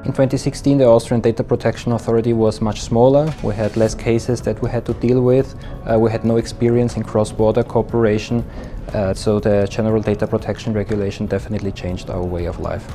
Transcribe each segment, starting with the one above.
In 2016, the Austrian Data Protection Authority was much smaller. We had less cases that we had to deal with. We had no experience in cross-border cooperation. So the General Data Protection Regulation definitely changed our way of life.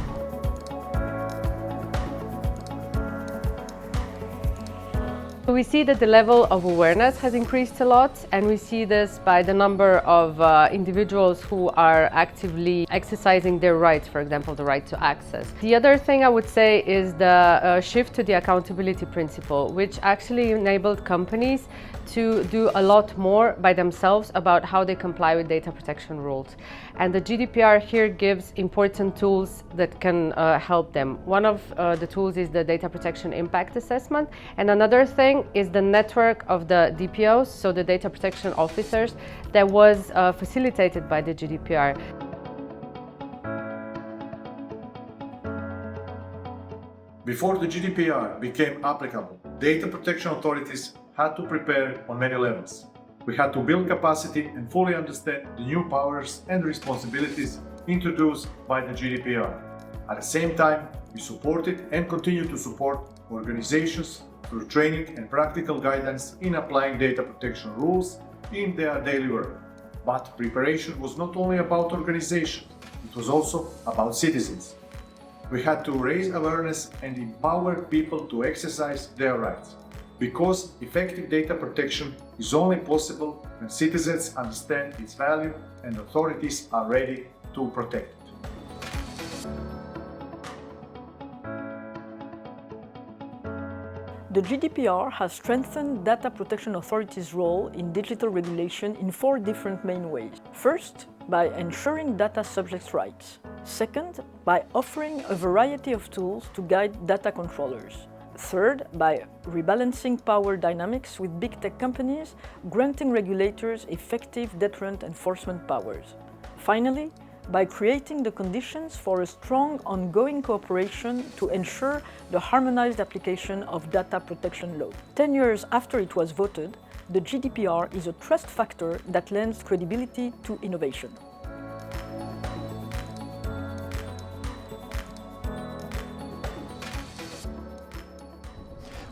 We see that the level of awareness has increased a lot, and we see this by the number of individuals who are actively exercising their rights, for example, the right to access. The other thing I would say is the shift to the accountability principle, which actually enabled companies to do a lot more by themselves about how they comply with data protection rules. And the GDPR here gives important tools that can help them. One of the tools is the data protection impact assessment, and another thing is the network of the DPOs, so the data protection officers, that was facilitated by the GDPR. Before the GDPR became applicable, data protection authorities had to prepare on many levels. We had to build capacity and fully understand the new powers and responsibilities introduced by the GDPR. At the same time, we supported and continue to support organizations through training and practical guidance in applying data protection rules in their daily work. But preparation was not only about organizations, it was also about citizens. We had to raise awareness and empower people to exercise their rights, because effective data protection is only possible when citizens understand its value and authorities are ready to protect it. The GDPR has strengthened data protection authorities' role in digital regulation in 4 different main ways. First, by ensuring data subjects' rights. Second, by offering a variety of tools to guide data controllers. Third, by rebalancing power dynamics with big tech companies, granting regulators effective deterrent enforcement powers. Finally, by creating the conditions for a strong ongoing cooperation to ensure the harmonized application of data protection law. 10 years after it was voted, the GDPR is a trust factor that lends credibility to innovation.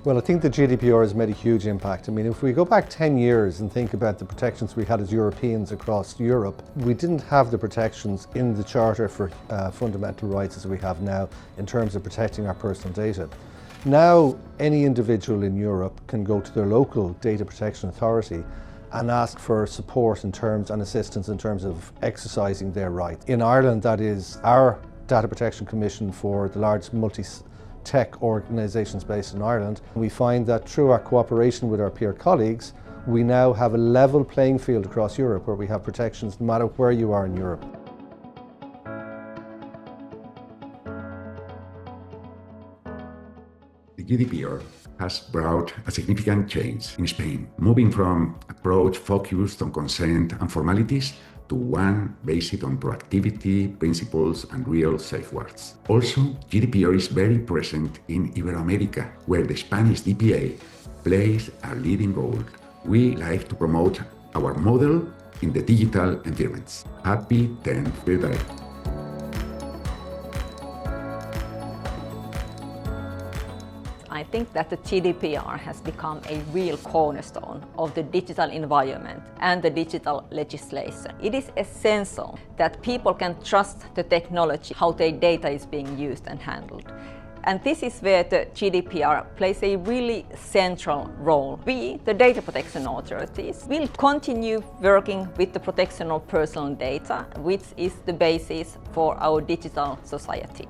Well, I think the GDPR has made a huge impact. I mean, if we go back 10 years and think about the protections we had as Europeans across Europe, we didn't have the protections in the Charter for Fundamental Rights as we have now in terms of protecting our personal data. Now, any individual in Europe can go to their local data protection authority and ask for support in terms and assistance in terms of exercising their rights. In Ireland, that is our Data Protection Commission for the large multi-tech organisations based in Ireland. We find that through our cooperation with our peer colleagues, we now have a level playing field across Europe where we have protections no matter where you are in Europe. The GDPR has brought a significant change in Spain, moving from an approach focused on consent and formalities to one based on proactivity, principles, and real safeguards. Also, GDPR is very present in Iberoamerica, where the Spanish DPA plays a leading role. We like to promote our model in the digital environments. Happy 10th birthday! I think that the GDPR has become a real cornerstone of the digital environment and the digital legislation. It is essential that people can trust the technology, how their data is being used and handled. And this is where the GDPR plays a really central role. We, the data protection authorities, will continue working with the protection of personal data, which is the basis for our digital society.